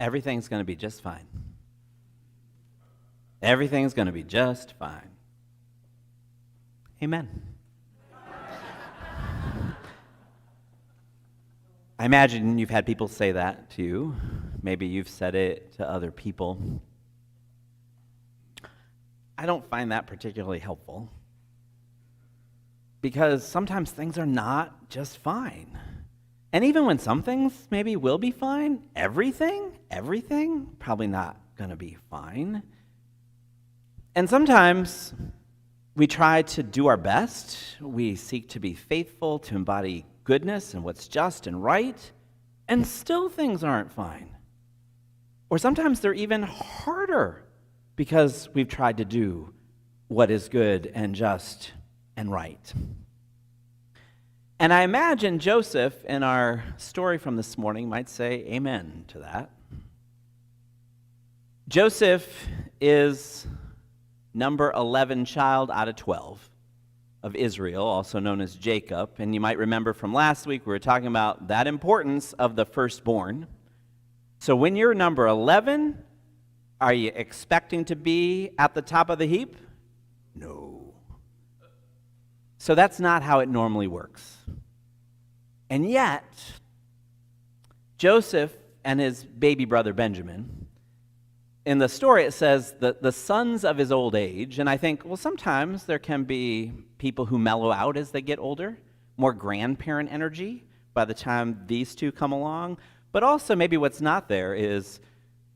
everything's going to be just fine. Everything's going to be just fine. Amen. I imagine you've had people say that to you. Maybe you've said it to other people. I don't find that particularly helpful because sometimes things are not just fine. And even when some things maybe will be fine, everything, probably not going to be fine. And sometimes we try to do our best. We seek to be faithful, to embody goodness and what's just and right, and still things aren't fine. Or sometimes they're even harder because we've tried to do what is good and just and right. And I imagine Joseph in our story from this morning might say amen to that. Joseph is number 11 child out of 12 of Israel, also known as Jacob. And you might remember from last week, we were talking about that importance of the firstborn. So when you're number 11, are you expecting to be at the top of the heap? No. So that's not how it normally works. And yet, Joseph and his baby brother Benjamin, in the story it says the sons of his old age, and I think, well, sometimes there can be people who mellow out as they get older, more grandparent energy by the time these two come along. But also maybe what's not there is,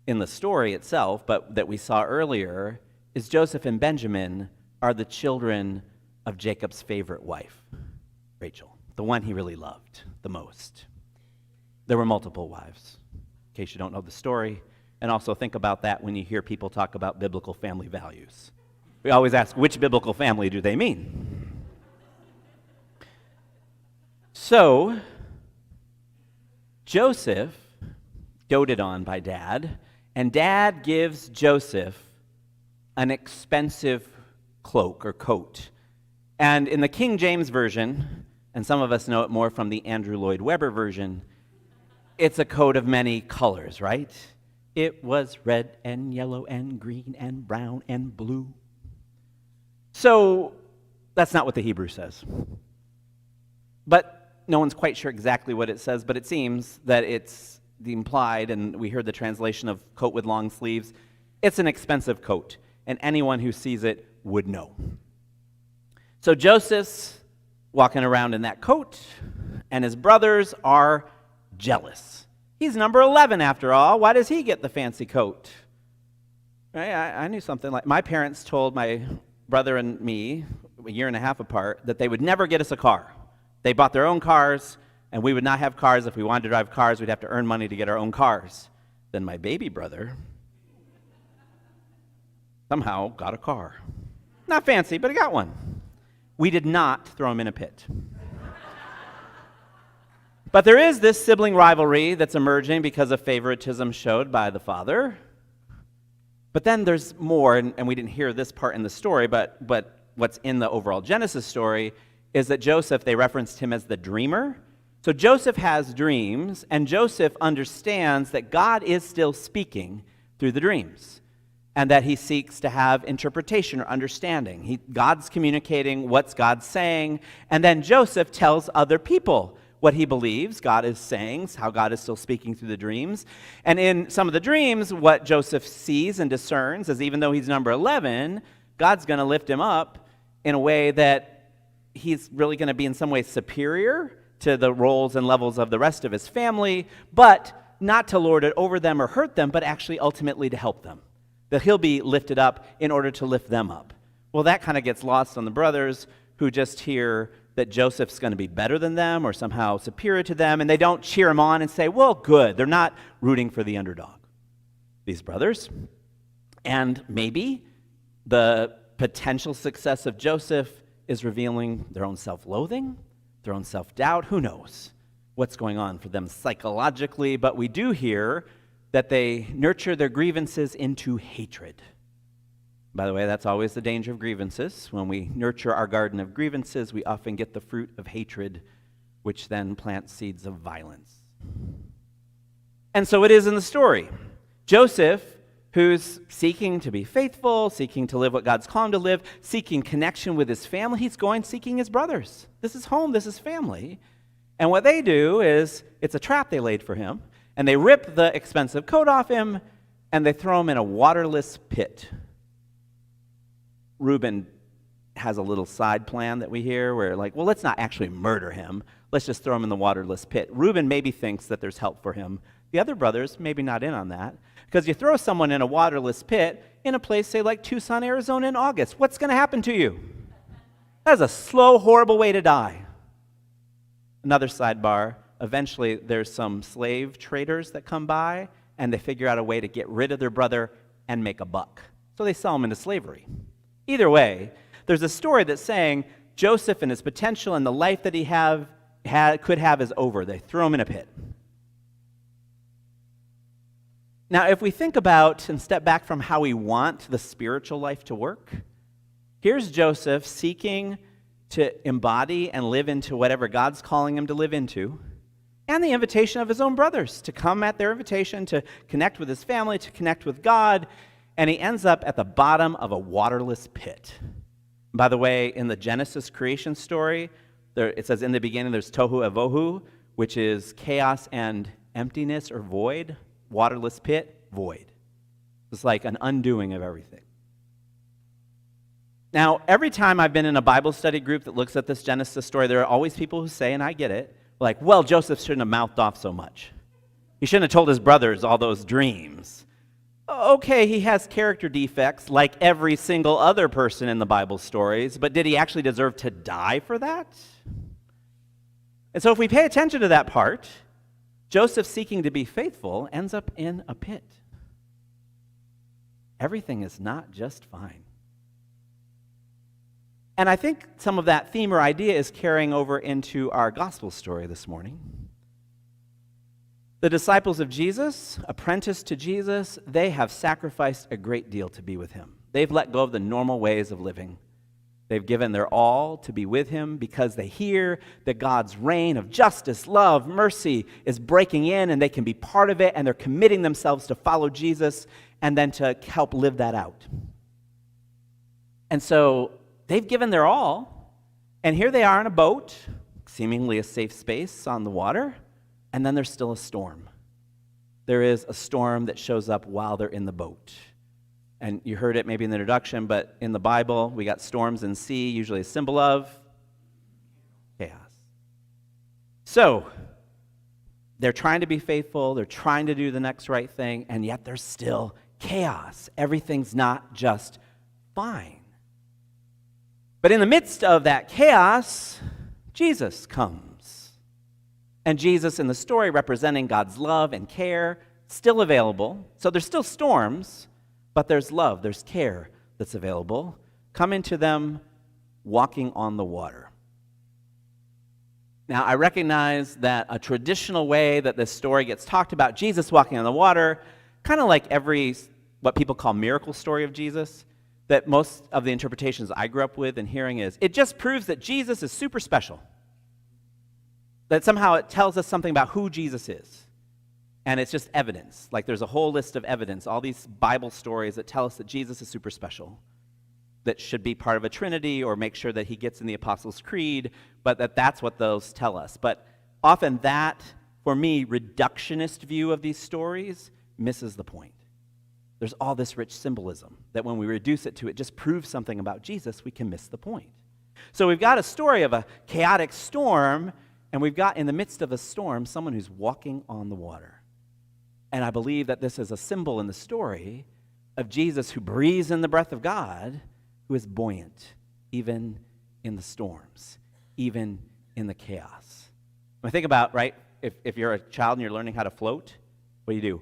in the story itself, but that we saw earlier, is Joseph and Benjamin are the children of Jacob's favorite wife, Rachel, the one he really loved the most. There were multiple wives, in case you don't know the story. And also think about that when you hear people talk about biblical family values. We always ask, which biblical family do they mean? So, Joseph, doted on by Dad, and Dad gives Joseph an expensive cloak or coat. And in the King James Version, and some of us know it more from the Andrew Lloyd Webber version, it's a coat of many colors, right? It was red and yellow and green and brown and blue. So that's not what the Hebrew says. But no one's quite sure exactly what it says, but it seems that it's the implied, and we heard the translation of coat with long sleeves. It's an expensive coat, and anyone who sees it would know. So Joseph's walking around in that coat, and his brothers are jealous. He's number 11 after all. Why does he get the fancy coat? Right? I knew something like, my parents told my brother and me, a year and a half apart, that they would never get us a car. They bought their own cars, and we would not have cars. If we wanted to drive cars, we'd have to earn money to get our own cars. Then my baby brother somehow got a car. Not fancy, but he got one. We did not throw him in a pit. But there is this sibling rivalry that's emerging because of favoritism showed by the father. But then there's more, and we didn't hear this part in the story, but what's in the overall Genesis story is that Joseph, they referenced him as the dreamer. So Joseph has dreams, and Joseph understands that God is still speaking through the dreams, and that he seeks to have interpretation or understanding. God's communicating what's God saying, and then Joseph tells other people what he believes God is saying, how God is still speaking through the dreams. And in some of the dreams, what Joseph sees and discerns is even though he's number 11, God's going to lift him up in a way that he's really going to be in some ways superior to the roles and levels of the rest of his family, but not to lord it over them or hurt them, but actually ultimately to help them. That he'll be lifted up in order to lift them up. Well, that kind of gets lost on the brothers who just hear that Joseph's going to be better than them or somehow superior to them, and they don't cheer him on and say, well, good. They're not rooting for the underdog, these brothers. And maybe the potential success of Joseph is revealing their own self-loathing, their own self-doubt. Who knows what's going on for them psychologically, but we do hear that they nurture their grievances into hatred. By the way, that's always the danger of grievances. When we nurture our garden of grievances, we often get the fruit of hatred, which then plants seeds of violence. And so it is in the story. Joseph, who's seeking to be faithful, seeking to live what God's called him to live, seeking connection with his family, he's going seeking his brothers. This is home, this is family. And what they do is, it's a trap they laid for him, and they rip the expensive coat off him, and they throw him in a waterless pit. Reuben has a little side plan that we hear where, like, well, let's not actually murder him. Let's just throw him in the waterless pit. Reuben maybe thinks that there's help for him. The other brothers, maybe not in on that. Because you throw someone in a waterless pit in a place, say, like Tucson, Arizona in August, what's going to happen to you? That's a slow, horrible way to die. Another sidebar, eventually there's some slave traders that come by, and they figure out a way to get rid of their brother and make a buck. So they sell him into slavery. Either way, there's a story that's saying Joseph and his potential and the life that he could have is over. They throw him in a pit. Now, if we think about and step back from how we want the spiritual life to work, here's Joseph seeking to embody and live into whatever God's calling him to live into, and the invitation of his own brothers to come at their invitation to connect with his family, to connect with God, and he ends up at the bottom of a waterless pit. By the way, in the Genesis creation story, it says in the beginning there's tohu avohu, which is chaos and emptiness or void. Waterless pit, void. It's like an undoing of everything. Now, every time I've been in a Bible study group that looks at this Genesis story, there are always people who say, and I get it, like, well, Joseph shouldn't have mouthed off so much. He shouldn't have told his brothers all those dreams. Okay, he has character defects like every single other person in the Bible stories, but did he actually deserve to die for that? And so if we pay attention to that part, Joseph, seeking to be faithful, ends up in a pit. Everything is not just fine. And I think some of that theme or idea is carrying over into our gospel story this morning. The disciples of Jesus, apprenticed to Jesus, they have sacrificed a great deal to be with him. They've let go of the normal ways of living. They've given their all to be with him because they hear that God's reign of justice, love, mercy is breaking in, and they can be part of it, and they're committing themselves to follow Jesus and then to help live that out. And so they've given their all, and here they are in a boat, seemingly a safe space on the water, and then there's still a storm. There is a storm that shows up while they're in the boat. And you heard it maybe in the introduction, but in the Bible, we got storms and sea, usually a symbol of chaos. So, they're trying to be faithful, they're trying to do the next right thing, and yet there's still chaos. Everything's not just fine. But in the midst of that chaos, Jesus comes. And Jesus in the story representing God's love and care, still available. So there's still storms, but there's love, there's care that's available. Come into them walking on the water. Now, I recognize that a traditional way that this story gets talked about, Jesus walking on the water, kind of like every, what people call miracle story of Jesus, that most of the interpretations I grew up with and hearing is, it just proves that Jesus is super special. That somehow it tells us something about who Jesus is. And it's just evidence. Like there's a whole list of evidence, all these Bible stories that tell us that Jesus is super special, that should be part of a Trinity or make sure that he gets in the Apostles' Creed, but that's what those tell us. But often that, for me, reductionist view of these stories misses the point. There's all this rich symbolism that when we reduce it to it just proves something about Jesus, we can miss the point. So we've got a story of a chaotic storm, and we've got in the midst of a storm someone who's walking on the water. And I believe that this is a symbol in the story of Jesus who breathes in the breath of God, who is buoyant, even in the storms, even in the chaos. When I think about, right, if you're a child and you're learning how to float, what do?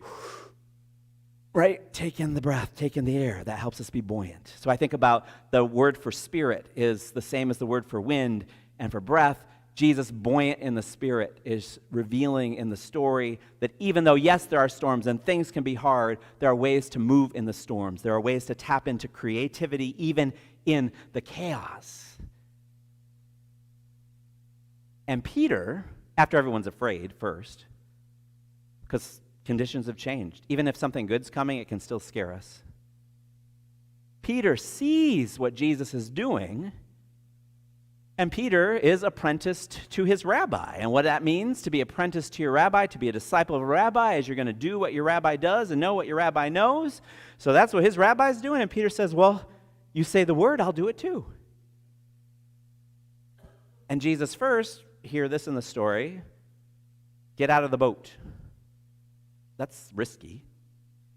Right? Take in the breath, take in the air. That helps us be buoyant. So I think about the word for spirit is the same as the word for wind and for breath. Jesus, buoyant in the spirit, is revealing in the story that even though, yes, there are storms and things can be hard, there are ways to move in the storms. There are ways to tap into creativity even in the chaos. And Peter, after everyone's afraid first, because Conditions have changed. Even if something good's coming, it can still scare us. Peter sees what Jesus is doing, and Peter is apprenticed to his rabbi. And what that means, to be apprenticed to your rabbi, to be a disciple of a rabbi, is you're going to do what your rabbi does and know what your rabbi knows. So that's what his rabbi's doing. And Peter says, well, you say the word, I'll do it too. And Jesus first, hear this in the story, get out of the boat. That's risky,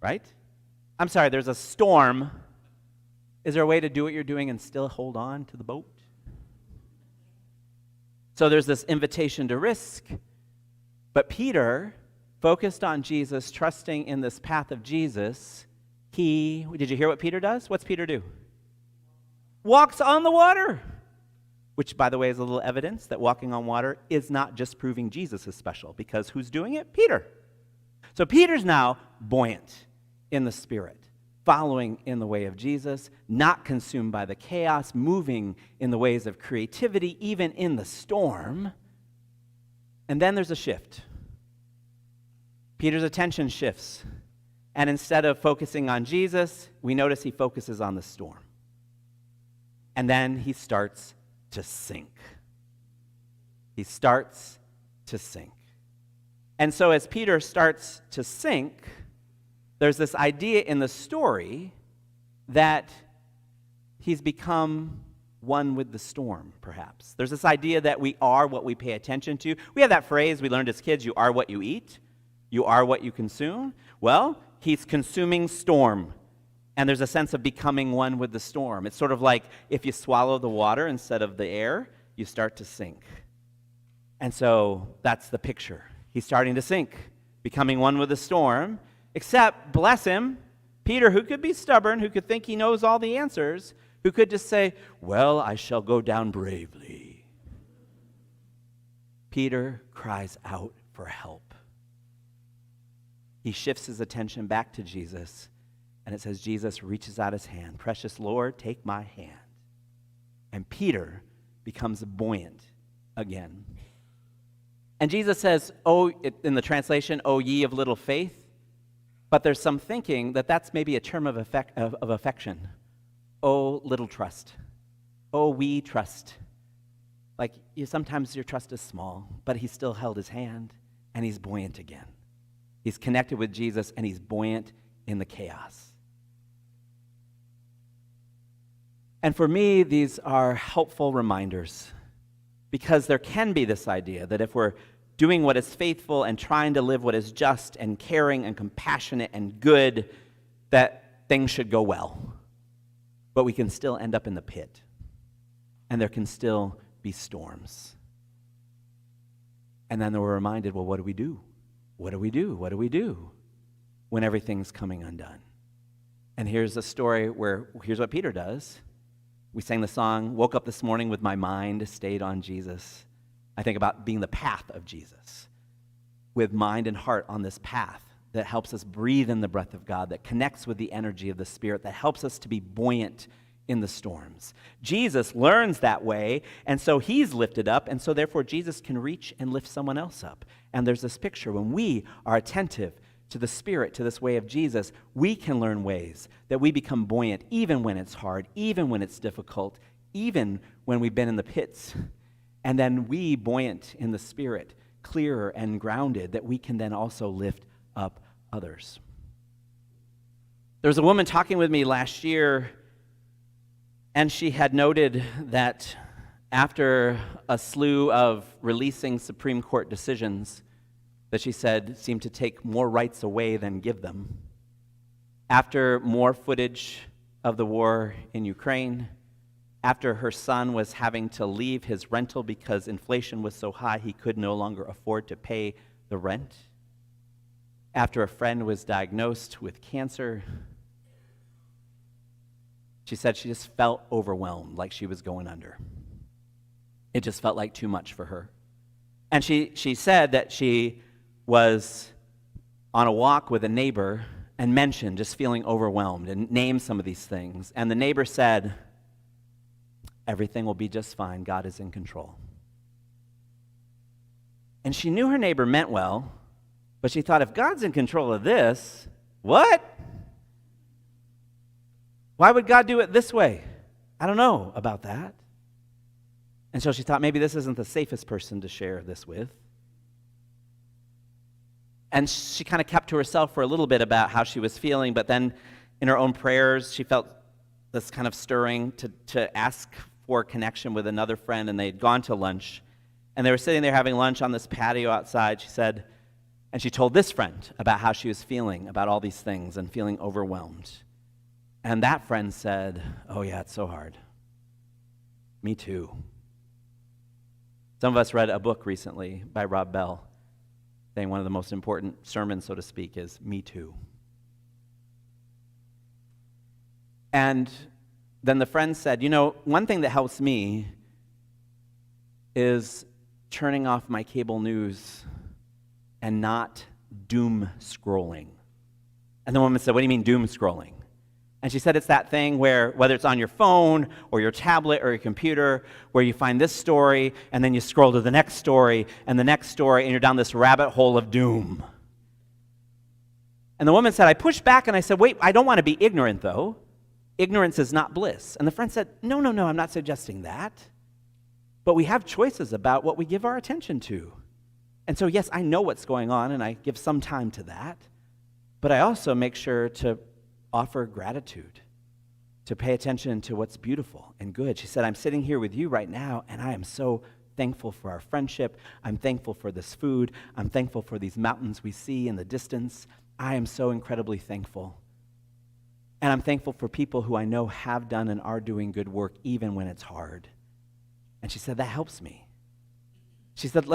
right? I'm sorry, there's a storm. Is there a way to do what you're doing and still hold on to the boat? So there's this invitation to risk. But Peter, focused on Jesus, trusting in this path of Jesus, did you hear what Peter does? What's Peter do? Walks on the water. Which, by the way, is a little evidence that walking on water is not just proving Jesus is special, because who's doing it? Peter. So Peter's now buoyant in the Spirit, following in the way of Jesus, not consumed by the chaos, moving in the ways of creativity, even in the storm. And then there's a shift. Peter's attention shifts. And instead of focusing on Jesus, we notice he focuses on the storm. And then he starts to sink. He starts to sink. And so as Peter starts to sink, there's this idea in the story that he's become one with the storm, perhaps. There's this idea that we are what we pay attention to. We have that phrase we learned as kids, you are what you eat, you are what you consume. Well, he's consuming storm. And there's a sense of becoming one with the storm. It's sort of like if you swallow the water instead of the air, you start to sink. And so that's the picture. He's starting to sink, becoming one with the storm. Except, bless him, Peter, who could be stubborn, who could think he knows all the answers, who could just say, well, I shall go down bravely. Peter cries out for help. He shifts his attention back to Jesus. And it says Jesus reaches out his hand. Precious Lord, take my hand. And Peter becomes buoyant again. And Jesus says, in the translation, O ye of little faith. But there's some thinking that that's maybe a term of affection. Oh, little trust. Oh, we trust. Like sometimes your trust is small, but he still held his hand, and he's buoyant again. He's connected with Jesus, and he's buoyant in the chaos. And for me, these are helpful reminders, because there can be this idea that if we're doing what is faithful and trying to live what is just and caring and compassionate and good, that things should go well. But we can still end up in the pit, and there can still be storms. And then we're reminded, well, what do we do? What do we do? What do we do when everything's coming undone? And here's a story where here's what Peter does. We sang the song, woke up this morning with my mind stayed on Jesus. I think about being the path of Jesus, with mind and heart on this path that helps us breathe in the breath of God, that connects with the energy of the Spirit, that helps us to be buoyant in the storms. Jesus learns that way, and so he's lifted up, and so therefore Jesus can reach and lift someone else up. And there's this picture when we are attentive to the Spirit, to this way of Jesus, we can learn ways that we become buoyant even when it's hard, even when it's difficult, even when we've been in the pits. And then we, buoyant in the Spirit, clearer and grounded, that we can then also lift up others. There was a woman talking with me last year, and she had noted that after a slew of releasing Supreme Court decisions that she said seemed to take more rights away than give them, after more footage of the war in Ukraine, after her son was having to leave his rental because inflation was so high he could no longer afford to pay the rent, after a friend was diagnosed with cancer, she said she just felt overwhelmed, like she was going under. It just felt like too much for her. And she said that she was on a walk with a neighbor and mentioned just feeling overwhelmed and named some of these things. And the neighbor said, everything will be just fine. God is in control. And she knew her neighbor meant well, But she thought, if God's in control of this, what? Why would God do it this way? I don't know about that. And so she thought, maybe this isn't the safest person to share this with. And she kind of kept to herself for a little bit about how she was feeling, but then in her own prayers, she felt this kind of stirring to ask for connection with another friend, and they had gone to lunch. And they were sitting there having lunch on this patio outside, she said, and she told this friend about how she was feeling about all these things and feeling overwhelmed. And that friend said, oh yeah, it's so hard. Me too. Some of us read a book recently by Rob Bell, saying one of the most important sermons, so to speak, is Me Too. And then the friend said, one thing that helps me is turning off my cable news and not doom scrolling. And the woman said, what do you mean doom scrolling? And she said it's that thing where, whether it's on your phone or your tablet or your computer, where you find this story and then you scroll to the next story and the next story and you're down this rabbit hole of doom. And the woman said, I pushed back and I said, wait, I don't want to be ignorant though. Ignorance is not bliss. And the friend said, no, I'm not suggesting that. But we have choices about what we give our attention to. And so yes, I know what's going on and I give some time to that. But I also make sure to offer gratitude, to pay attention to what's beautiful and good. She said, I'm sitting here with you right now, and I am so thankful for our friendship. I'm thankful for this food. I'm thankful for these mountains we see in the distance. I am so incredibly thankful. And I'm thankful for people who I know have done and are doing good work even when it's hard. And she said, that helps me. She said,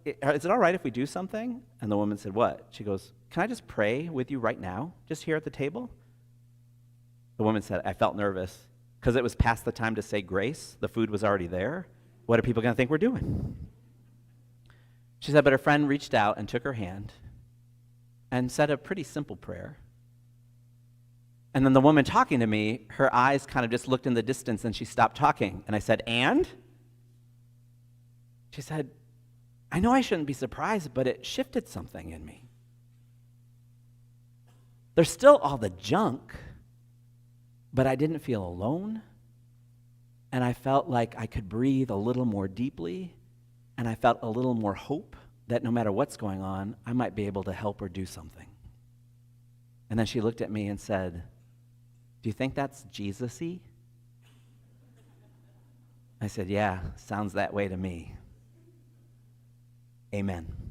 is it all right if we do something? And the woman said, what? She goes, can I just pray with you right now, just here at the table? The woman said, I felt nervous because it was past the time to say grace. The food was already there. What are people going to think we're doing? She said, but her friend reached out and took her hand and said a pretty simple prayer. And then the woman talking to me, her eyes kind of just looked in the distance and she stopped talking. And I said, and? She said, I know I shouldn't be surprised, but it shifted something in me. There's still all the junk, but I didn't feel alone, and I felt like I could breathe a little more deeply, and I felt a little more hope that no matter what's going on, I might be able to help or do something. And then she looked at me and said, do you think that's Jesus-y? I said, yeah, sounds that way to me. Amen.